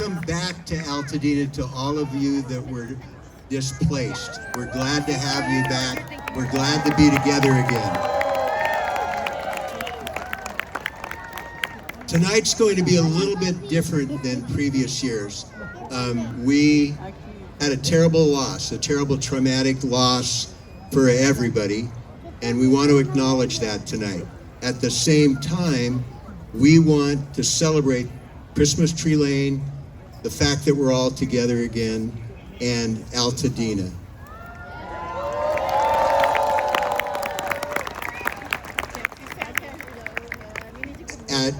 welcome back to Altadena to all of you that were displaced. We're glad to have you back. We're glad to be together again. Tonight's going to be a little bit different than previous years. We had a terrible loss, a terrible traumatic loss for everybody, and we want to acknowledge that tonight. At the same time, we want to celebrate Christmas Tree Lane, the fact that we're all together again, and Altadena. At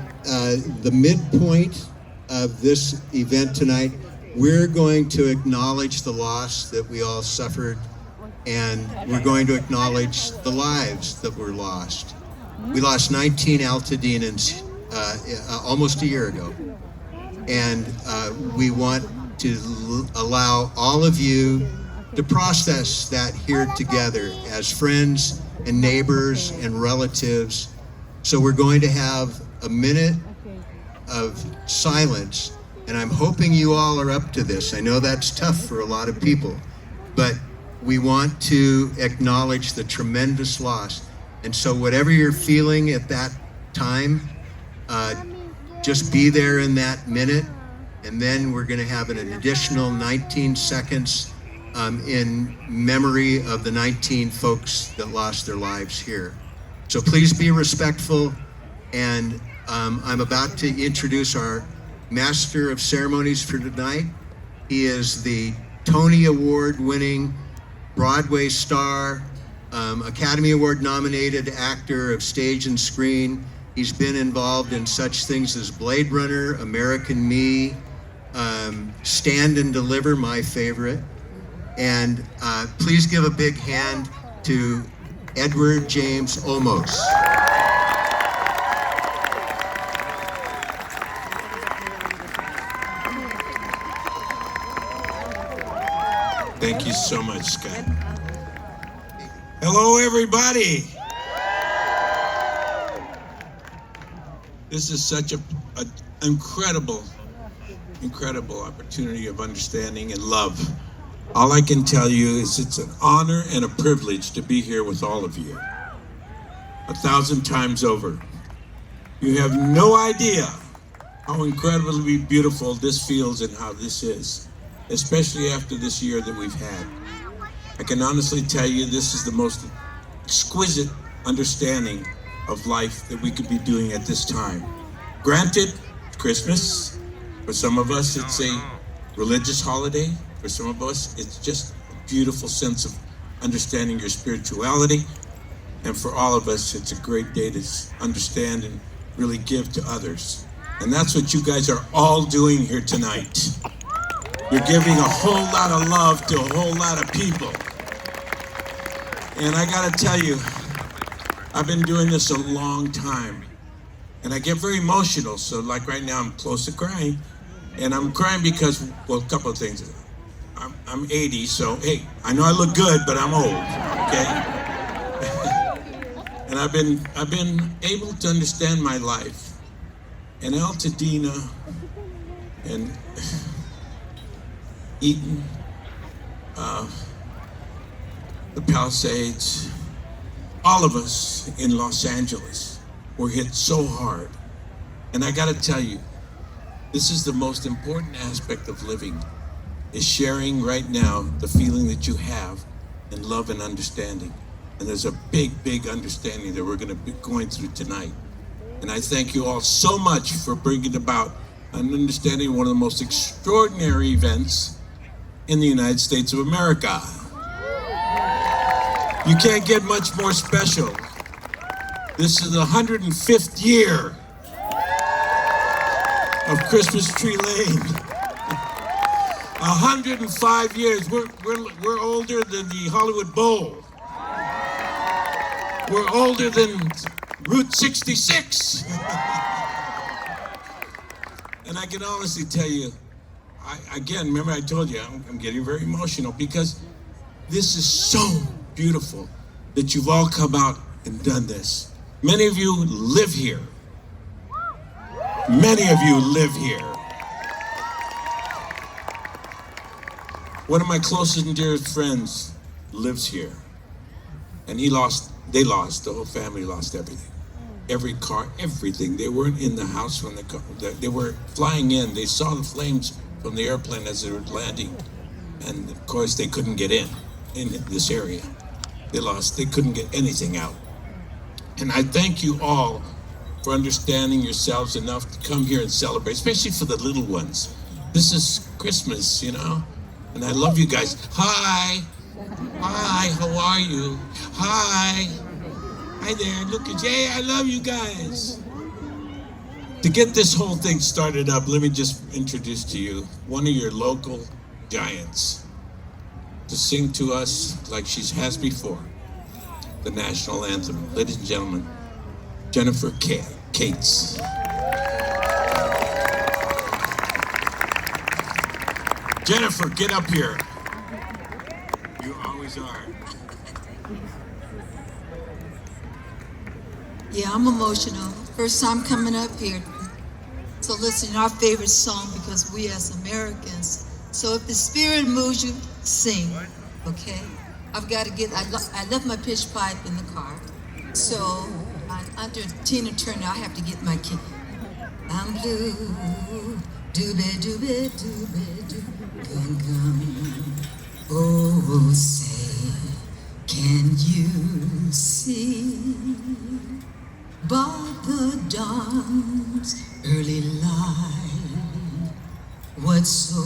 the midpoint of this event tonight, we're going to acknowledge the loss that we all suffered, and we're going to acknowledge the lives that were lost. We lost 19 Altadenans almost a year ago, and we want to allow all of you to process that here together as friends and neighbors and relatives. So we're going to have a minute of silence, and I'm hoping you all are up to this. I know that's tough for a lot of people, but we want to acknowledge the tremendous loss. And so whatever you're feeling at that time, just be there in that minute, and then we're going to have an additional 19 seconds in memory of the 19 folks that lost their lives here. So please be respectful, and I'm about to introduce our Master of Ceremonies for tonight. He is the Tony Award-winning Broadway star, Academy Award nominated actor of stage and screen. He's been involved in such things as Blade Runner, American Me, Stand and Deliver, my favorite. And please give a big hand to Edward James Olmos. Thank you so much, Scott. Hello, everybody. This is such an incredible opportunity of understanding and love. All I can tell you is it's an honor and a privilege to be here with all of you. 1,000 times over. You have no idea how incredibly beautiful this feels and how this is, especially after this year that we've had. I can honestly tell you this is the most exquisite understanding of life that we could be doing at this time. Granted, Christmas, for some of us it's a religious holiday. For some of us it's just a beautiful sense of understanding your spirituality. And for all of us it's a great day to understand and really give to others. And that's what you guys are all doing here tonight. You're giving a whole lot of love to a whole lot of people. And I gotta tell you, I've been doing this a long time. And I get very emotional, so like right now I'm close to crying. And I'm crying because, well, a couple of things. I'm 80, so hey, I know I look good, but I'm old, okay? And I've been able to understand my life. And Altadena and Eaton, the Palisades, all of us in Los Angeles were hit so hard. And I gotta tell you, this is the most important aspect of living, is sharing right now the feeling that you have in love and understanding. And there's a big, big understanding that we're gonna be going through tonight. And I thank you all so much for bringing about an understanding of one of the most extraordinary events in the United States of America. You can't get much more special. This is the 105th year of Christmas Tree Lane. 105 years. We're older than the Hollywood Bowl. We're older than Route 66. And I can honestly tell you, again, remember I told you, I'm getting very emotional because this is so beautiful that you've all come out and done this. Many of you live here. Many of you live here. One of my closest and dearest friends lives here, and they lost, the whole family lost everything. Every car, everything. They weren't in the house when they were flying in. They saw the flames from the airplane as they were landing, and of course they couldn't get in this area. They couldn't get anything out. And I thank you all for understanding yourselves enough to come here and celebrate, especially for the little ones. This is Christmas, you know, and I love you guys. Hi, how are you? Hi there, look at Jay, I love you guys. To get this whole thing started up, let me just introduce to you one of your local giants to sing to us like she has before, the national anthem. Ladies and gentlemen, Jennifer Cates. Jennifer, get up here. You always are. Yeah, I'm emotional. First time coming up here. So listen, our favorite song, because we as Americans. So if the spirit moves you, sing, okay? I left my pitch pipe in the car. So under Tina Turner, I have to get my key. I'm blue, doobie doobie doobie doobie gum gum. Oh, say, can you see by the dawn's early light what so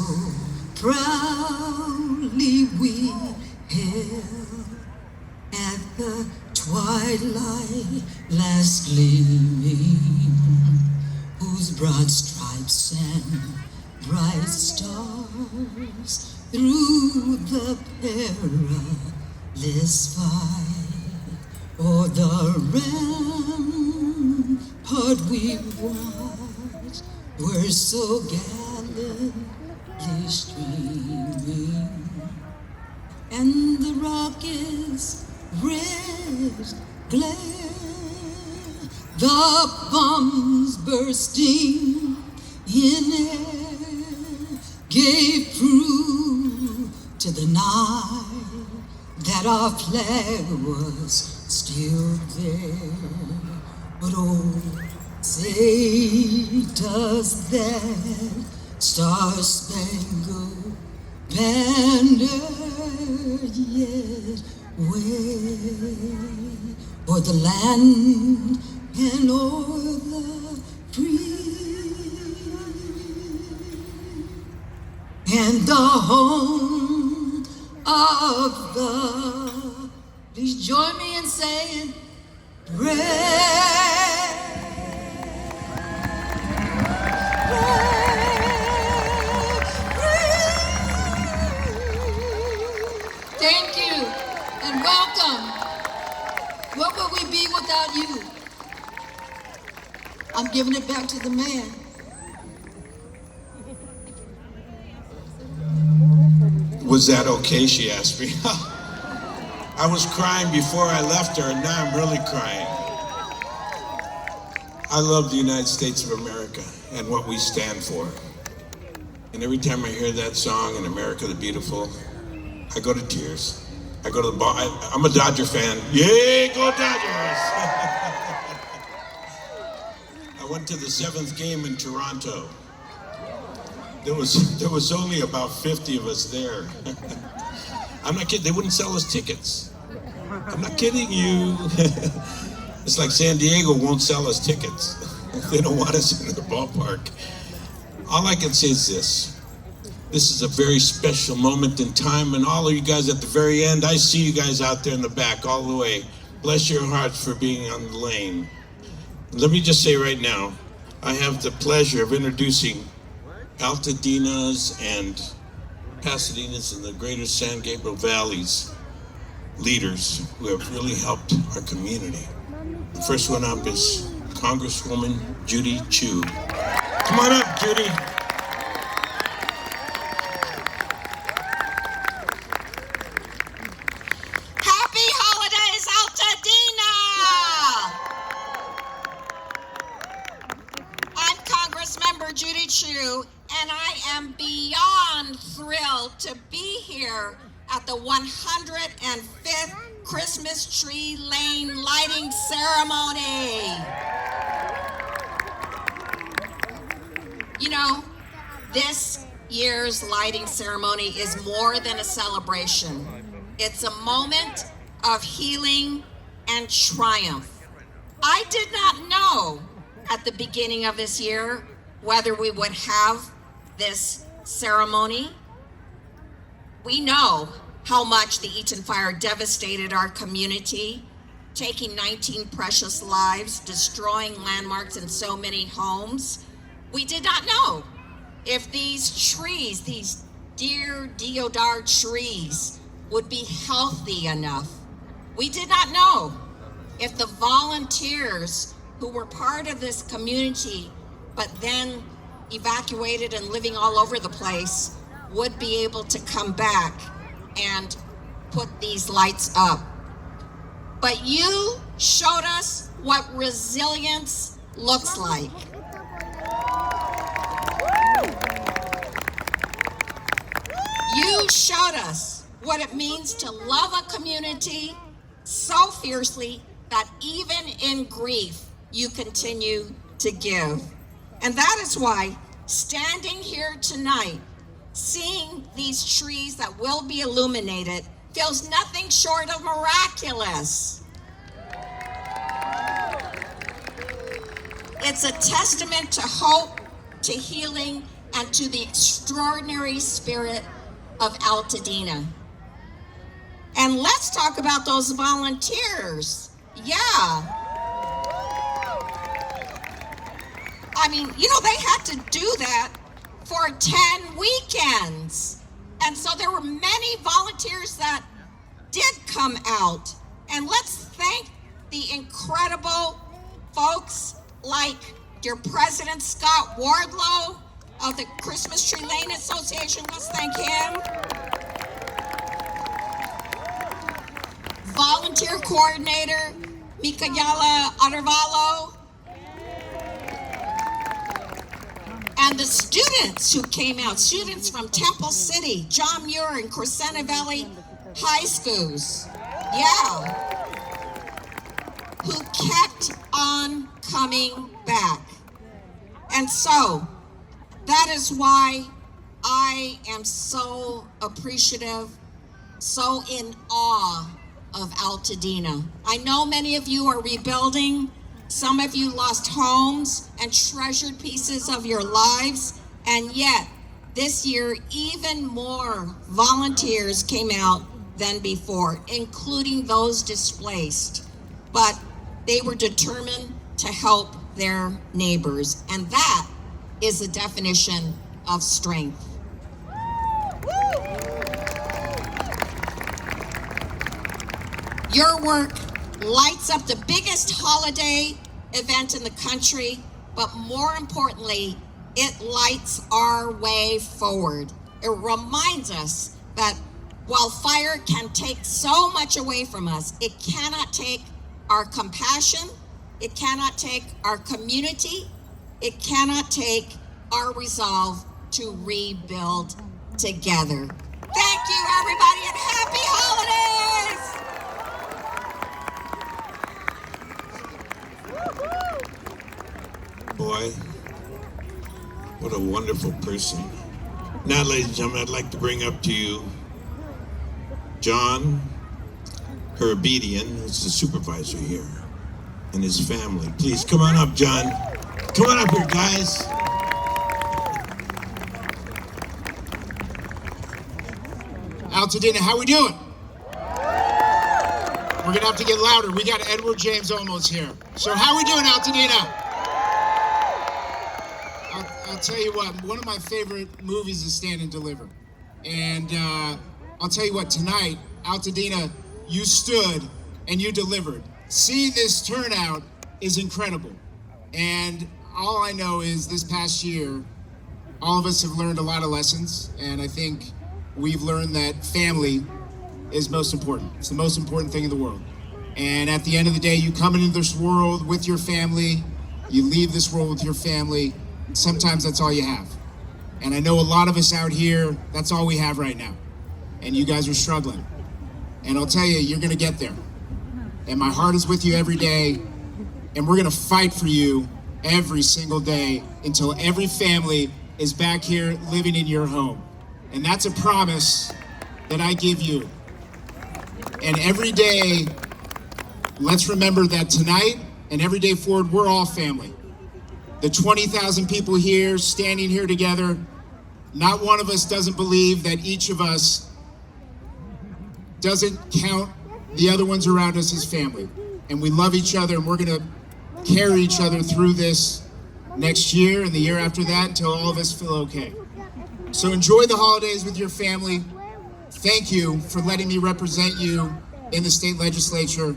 proudly we hailed at the twilight last gleaming, whose broad stripes and bright stars through the perilous fight o'er the rampart we watched were so gallantly streaming, and the rockets' red glare, the bombs bursting in air, gave proof to the night that our flag was still there. But oh, say does that star-spangled banner yet wave o'er the land and o'er the free, and the home of the, please join me in saying, thank you and welcome. What would we be without you? I'm giving it back to the man. Was that okay, she asked me. I was crying before I left her, and now I'm really crying. I love the United States of America and what we stand for. And every time I hear that song, in America the Beautiful, I go to tears. I go to the bar. I'm a Dodger fan. Yay, go Dodgers! I went to the 7th game in Toronto. There was only about 50 of us there. I'm not kidding, they wouldn't sell us tickets. I'm not kidding you. It's like San Diego won't sell us tickets. They don't want us in the ballpark. All I can say is this. This is a very special moment in time, and all of you guys at the very end, I see you guys out there in the back all the way. Bless your hearts for being on the lane. Let me just say right now, I have the pleasure of introducing Altadena's and Pasadena's and the greater San Gabriel Valley's leaders who have really helped our community. The first one up is Congresswoman Judy Chu. Come on up, Judy. Happy holidays, Altadena! I'm Congressmember Judy Chu, and I am beyond thrilled to be here 105th Christmas Tree Lane lighting ceremony. You know, this year's lighting ceremony is more than a celebration. It's a moment of healing and triumph. I did not know at the beginning of this year whether we would have this ceremony. We know how much the Eaton fire devastated our community, taking 19 precious lives, destroying landmarks in so many homes. We did not know if these trees, these dear deodar trees, would be healthy enough. We did not know if the volunteers who were part of this community, but then evacuated and living all over the place, would be able to come back and put these lights up. But you showed us what resilience looks like. You showed us what it means to love a community so fiercely that even in grief, you continue to give. And that is why standing here tonight, seeing these trees that will be illuminated feels nothing short of miraculous. It's a testament to hope, to healing, and to the extraordinary spirit of Altadena. And let's talk about those volunteers. Yeah. I mean, you know, they had to do that for 10 weekends. And so there were many volunteers that did come out. And let's thank the incredible folks like your President Scott Wardlow of the Christmas Tree Lane Association. Let's thank him. Volunteer Coordinator Micaela Arevalo. And the students who came out, students from Temple City, John Muir and Crescenta Valley High Schools. Yeah. Who kept on coming back. And so, that is why I am so appreciative, so in awe of Altadena. I know many of you are rebuilding. Some of you lost homes and treasured pieces of your lives. And yet, this year, even more volunteers came out than before, including those displaced. But they were determined to help their neighbors. And that is the definition of strength. Your work lights up the biggest holiday event in the country, but more importantly, it lights our way forward. It reminds us that while fire can take so much away from us, it cannot take our compassion, it cannot take our community, it cannot take our resolve to rebuild together. Thank you, everybody, and happy holidays! Boy, what a wonderful person. Now, ladies and gentlemen, I'd like to bring up to you John Herbedian, who's the supervisor here, and his family. Please come on up, John. Come on up here, guys. Altadena, how we doing? We're gonna have to get louder. We got Edward James Olmos here. So how we doing, Altadena? I'll tell you what, one of my favorite movies is Stand and Deliver. And I'll tell you what, tonight, Altadena, you stood and you delivered. Seeing this turnout is incredible. And all I know is this past year, all of us have learned a lot of lessons. And I think we've learned that family is most important. It's the most important thing in the world. And at the end of the day, you come into this world with your family, you leave this world with your family. Sometimes that's all you have. And I know a lot of us out here, that's all we have right now. And you guys are struggling. And I'll tell you, you're going to get there. And my heart is with you every day. And we're going to fight for you every single day until every family is back here living in your home. And that's a promise that I give you. And every day, let's remember that tonight and every day forward, we're all family. The 20,000 people here, standing here together, not one of us doesn't believe that each of us doesn't count the other ones around us as family. And we love each other, and we're gonna carry each other through this next year and the year after that until all of us feel okay. So enjoy the holidays with your family. Thank you for letting me represent you in the state legislature.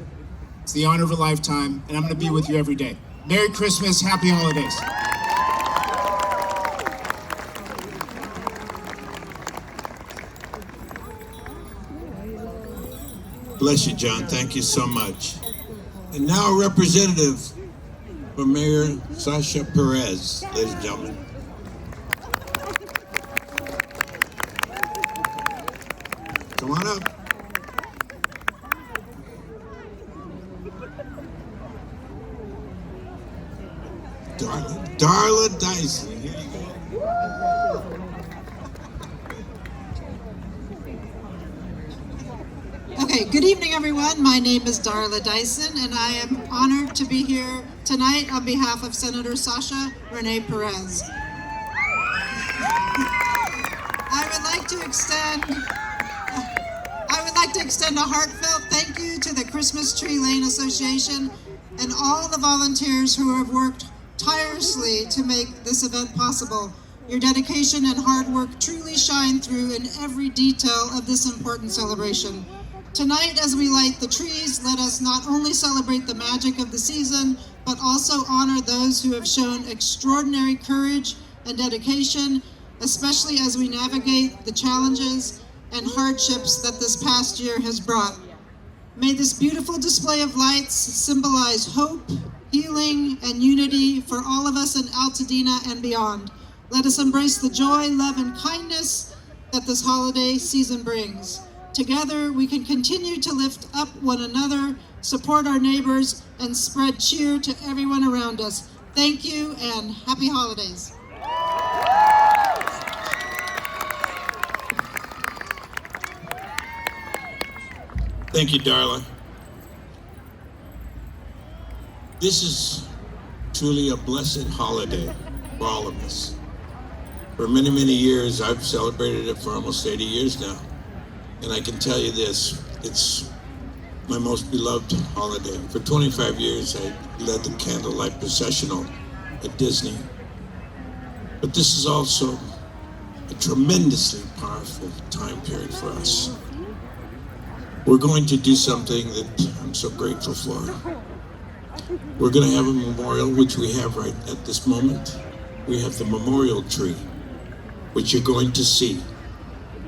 It's the honor of a lifetime, and I'm gonna be with you every day. Merry Christmas, happy holidays. Bless you, John. Thank you so much. And now a representative for Mayor Sasha Perez, ladies and gentlemen. Come on up. Darla Dyson. Here you go. Okay, good evening, everyone. My name is Darla Dyson, and I am honored to be here tonight on behalf of Senator Sasha Renee Perez. I would like to extend a heartfelt thank you to the Christmas Tree Lane Association and all the volunteers who have worked tirelessly to make this event possible. Your dedication and hard work truly shine through in every detail of this important celebration. Tonight, as we light the trees, let us not only celebrate the magic of the season, but also honor those who have shown extraordinary courage and dedication, especially as we navigate the challenges and hardships that this past year has brought. May this beautiful display of lights symbolize hope, healing, and unity for all of us in Altadena and beyond. Let us embrace the joy, love, and kindness that this holiday season brings. Together, we can continue to lift up one another, support our neighbors, and spread cheer to everyone around us. Thank you, and happy holidays. Thank you, Darla. This is truly a blessed holiday for all of us. For many, many years, I've celebrated it for almost 80 years now. And I can tell you this, it's my most beloved holiday. For 25 years, I led the candlelight processional at Disney. But this is also a tremendously powerful time period for us. We're going to do something that I'm so grateful for. We're going to have a memorial, which we have right at this moment. We have the memorial tree, which you're going to see.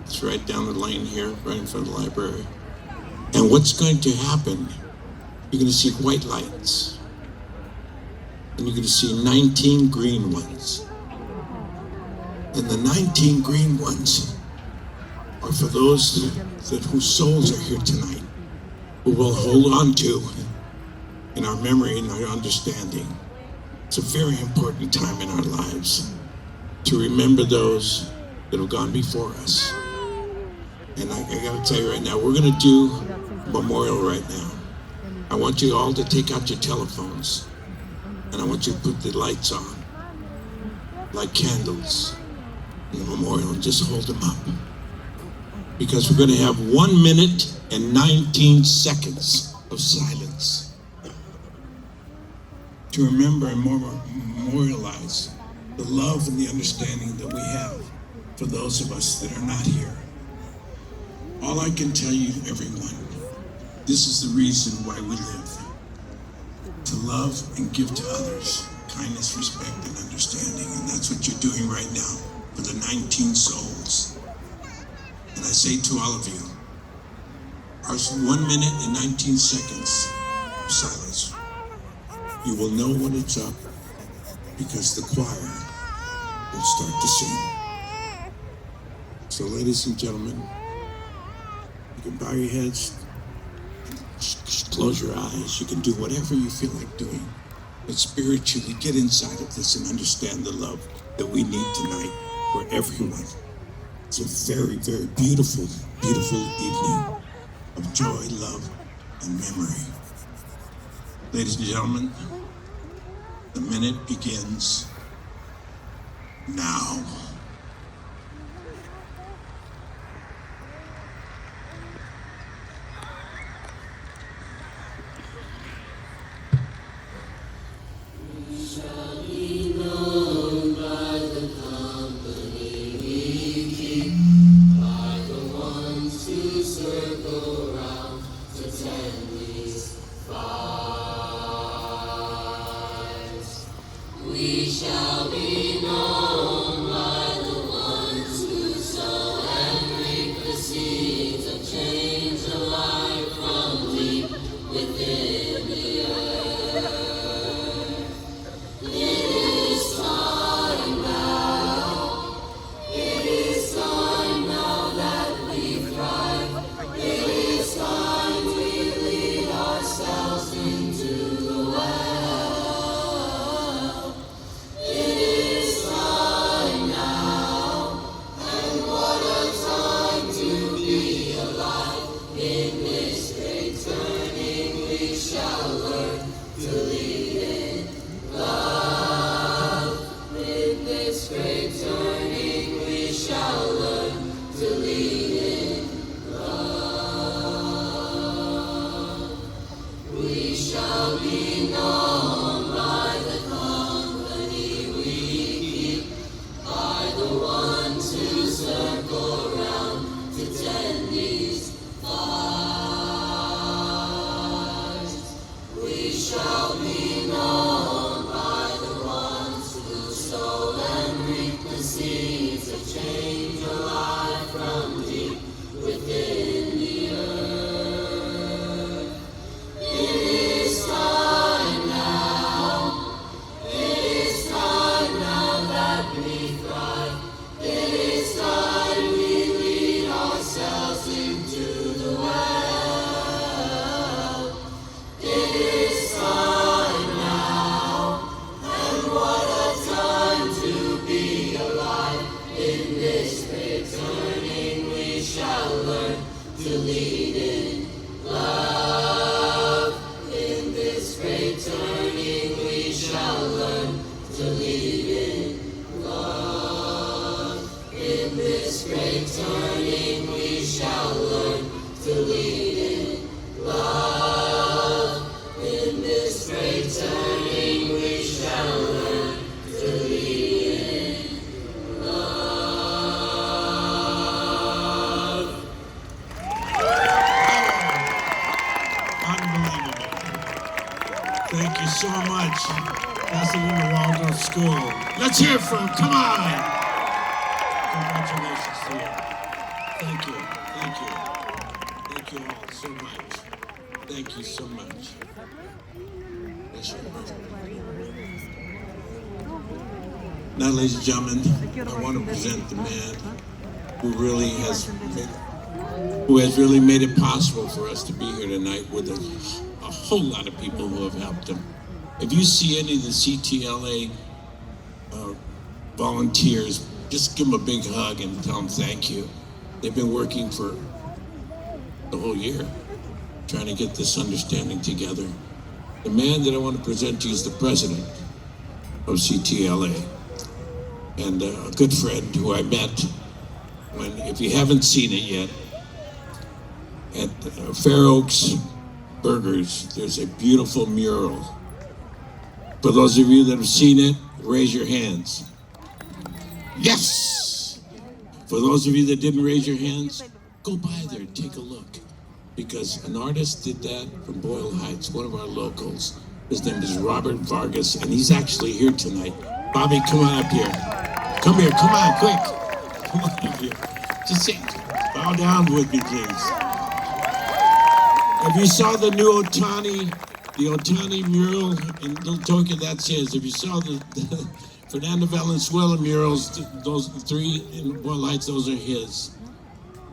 It's right down the lane here, right in front of the library. And what's going to happen, you're going to see white lights. And you're going to see 19 green ones. And the 19 green ones are for those whose souls are here tonight, who will hold on to in our memory and our understanding. It's a very important time in our lives to remember those that have gone before us. And I gotta tell you right now, we're gonna do a memorial right now. I want you all to take out your telephones, and I want you to put the lights on, like candles in the memorial, and just hold them up. Because we're gonna have 1 minute and 19 seconds of silence to remember and memorialize the love and the understanding that we have for those of us that are not here. All I can tell you, everyone, this is the reason why we live. To love and give to others kindness, respect, and understanding. And that's what you're doing right now for the 19 souls. And I say to all of you, our 1 minute and 19 seconds of silence, you will know when it's up because the choir will start to sing. So ladies and gentlemen, you can bow your heads, close your eyes. You can do whatever you feel like doing. But spiritually, get inside of this and understand the love that we need tonight for everyone. It's a very, very beautiful, beautiful evening of joy, love, and memory. Ladies and gentlemen, the minute begins now. Thank you so much, Altadena Waldorf School. Let's hear it from, come on! Congratulations to you. Thank you, thank you. Thank you all so much. Thank you so much. Bless you. Now, ladies and gentlemen, I want to present the man who really has made it possible for us to be here tonight with a whole lot of people who have helped him. If you see any of the CTLA volunteers, just give them a big hug and tell them thank you. They've been working for the whole year, trying to get this understanding together. The man that I want to present to you is the president of CTLA, and a good friend who I met when, if you haven't seen it yet, at Fair Oaks Burgers, there's a beautiful mural. For those of you that have seen it, raise your hands. Yes! For those of you that didn't raise your hands, go by there and take a look. Because an artist did that from Boyle Heights, one of our locals. His name is Robert Vargas, and he's actually here tonight. Bobby, come on up here. Come here, come on, quick. Come on up here. Just sit, bow down with me, please. If you saw the new Otani mural in Little Tokyo, that's his. If you saw the Fernando Valenzuela murals, those three in Boyle Heights, those are his.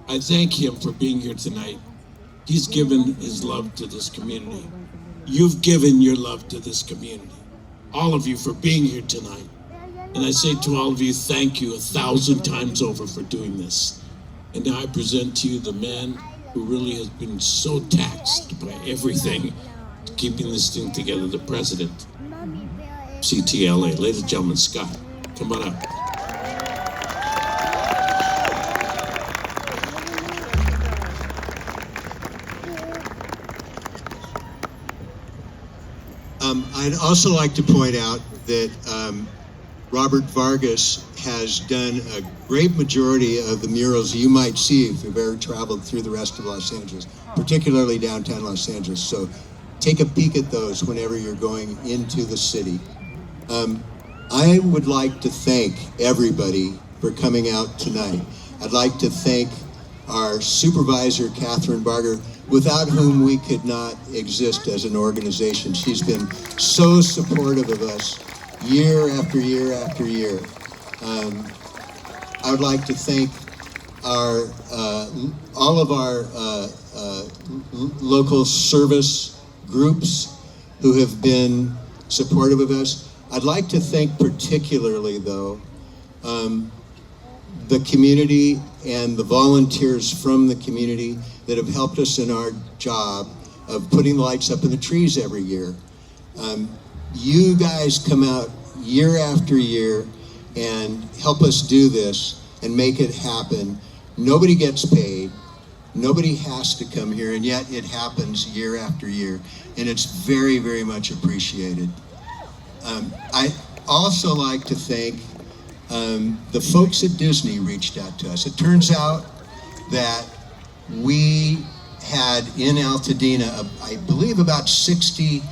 I thank him for being here tonight. He's given his love to this community. You've given your love to this community. All of you for being here tonight. And I say to all of you, thank you 1,000 times over for doing this. And now I present to you the man who really has been so taxed by everything, keeping this thing together, the president, CTLA. Ladies and gentlemen, Scott, come on up. I'd also like to point out that Robert Vargas has done a great majority of the murals you might see if you've ever traveled through the rest of Los Angeles, particularly downtown Los Angeles. So take a peek at those whenever you're going into the city. I would like to thank everybody for coming out tonight. I'd like to thank our supervisor, Catherine Barger, without whom we could not exist as an organization. She's been so supportive of us year after year after year. I would like to thank our all of our local service groups who have been supportive of us. I'd like to thank particularly, though, the community and the volunteers from the community that have helped us in our job of putting lights up in the trees every year. You guys come out year after year and help us do this and make it happen. Nobody gets paid. Nobody has to come here, and yet it happens year after year, and it's very, very much appreciated. I also like to thank the folks at Disney reached out to us. It turns out that we had in Altadena, I believe about 60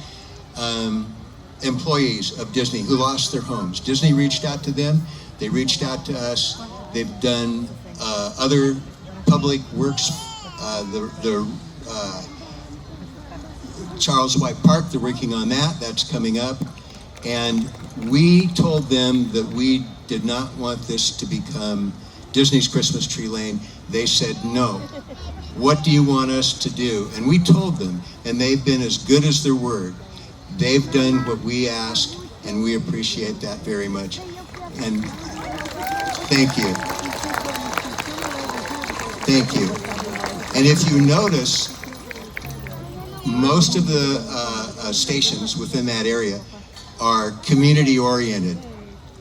employees of Disney who lost their homes. Disney reached out to them, they reached out to us. They've done other public works, the Charles White Park, they're working on that, that's coming up. And we told them that we did not want this to become Disney's Christmas Tree Lane. They said, no. What do you want us to do? And we told them, and they've been as good as their word. They've done what we asked, and we appreciate that very much. And thank you. Thank you. And if you notice, most of the stations within that area are community oriented.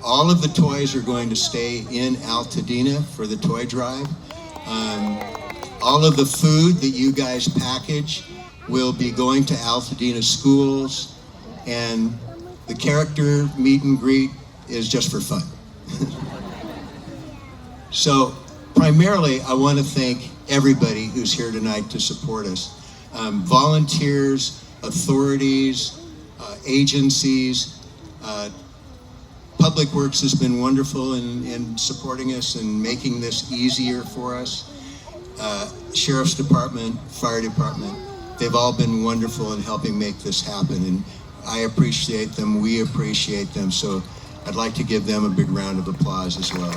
All of the toys are going to stay in Altadena for the toy drive. All of the food that you guys package will be going to Altadena schools, and the character meet and greet is just for fun. So primarily, I want to thank everybody who's here tonight to support us. Volunteers, authorities, agencies, Public Works has been wonderful in supporting us and making this easier for us. Sheriff's Department, Fire Department, they've all been wonderful in helping make this happen, and I appreciate them, we appreciate them, so I'd like to give them a big round of applause as well.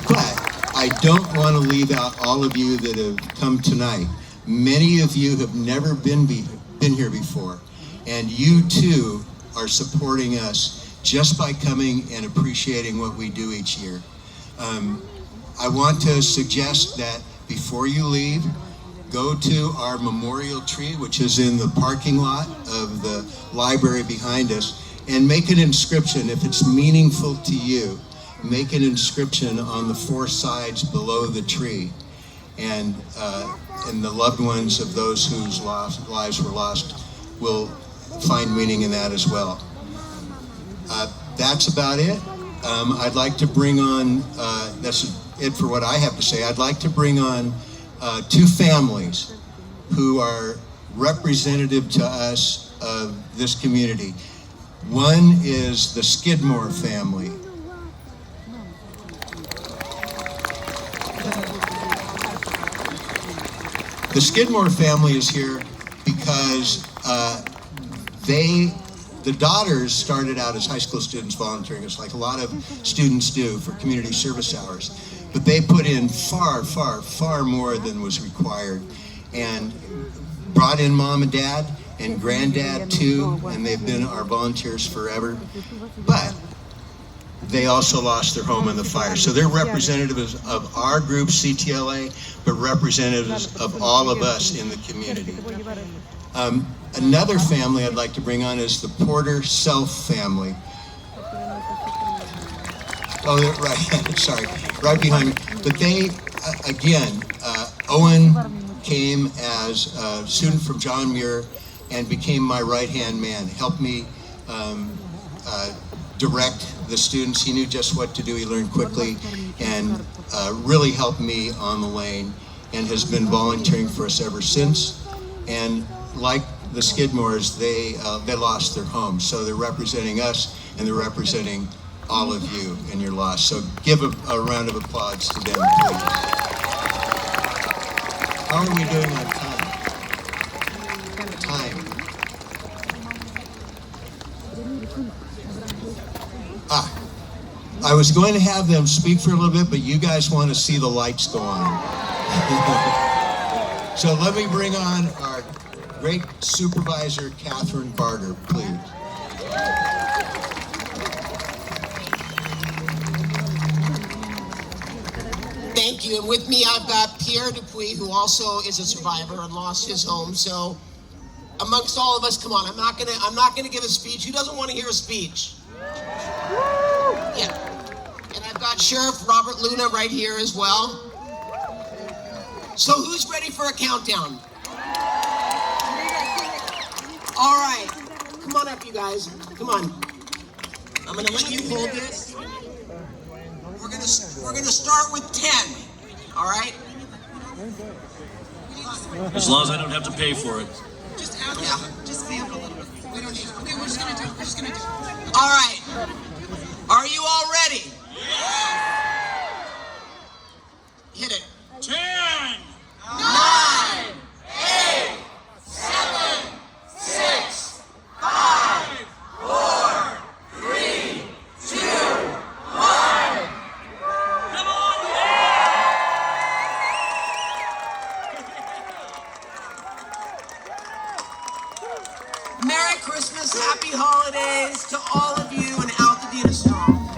But I don't want to leave out all of you that have come tonight. Many of you have never been here before, and you too are supporting us just by coming and appreciating what we do each year. I want to suggest that before you leave, go to our memorial tree, which is in the parking lot of the library behind us, and make an inscription. If it's meaningful to you, make an inscription on the four sides below the tree. And the loved ones of those whose lives were lost will find meaning in that as well. That's about it. I'd like to bring on, that's it for what I have to say. I'd like to bring on two families who are representative to us of this community. One is the Skidmore family. The Skidmore family is here because the daughters started out as high school students volunteering, just like a lot of students do for community service hours. but they put in far, far, far more than was required, and brought in mom and dad and granddad too, and they've been our volunteers forever. But they also lost their home in the fire. So they're representatives of our group, CTLA, but representatives of all of us in the community. Another family I'd like to bring on is the Porter Self family. Oh, they're right, sorry, right behind me. But they, again, Owen came as a student from John Muir and became my right-hand man, helped me direct the students. He knew just what to do. He learned quickly and really helped me on the lane, and has been volunteering for us ever since. And like the Skidmores, they lost their home. So they're representing us, and they're representing all of you in your loss. So give a round of applause to them, please. How are we doing on time? I was going to have them speak for a little bit, but you guys want to see the lights go on. So let me bring on our great supervisor, Catherine Barger, please. Thank you. And with me, I've got Pierre Dupuis, who also is a survivor and lost his home. So amongst all of us, come on, I'm not gonna give a speech. Who doesn't want to hear a speech? Yeah. And I've got Sheriff Robert Luna right here as well. So who's ready for a countdown? All right. Come on up, you guys. Come on. I'm gonna let you hold this. We're gonna start with 10. All right? As long as I don't have to pay for it. Just add just vamp a little bit. We don't need. Okay, we're just gonna do it. All right. Are you all ready? Yeah. Hit it. 10, 9, 8, 7, 6, 5, 4, 3, 2, 1. come on, Merry Christmas, Happy Holidays to all of you, and Altadena strong.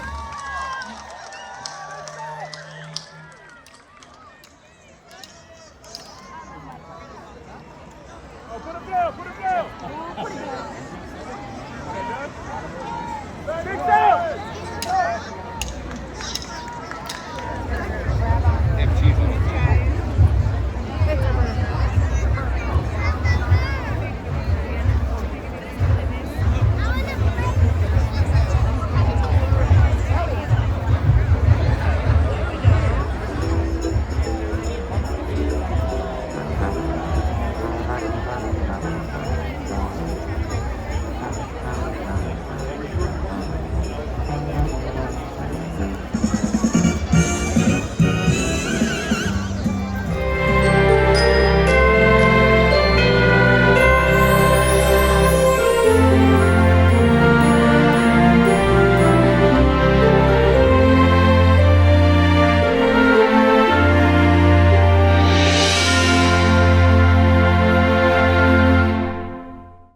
Put him down, put him down.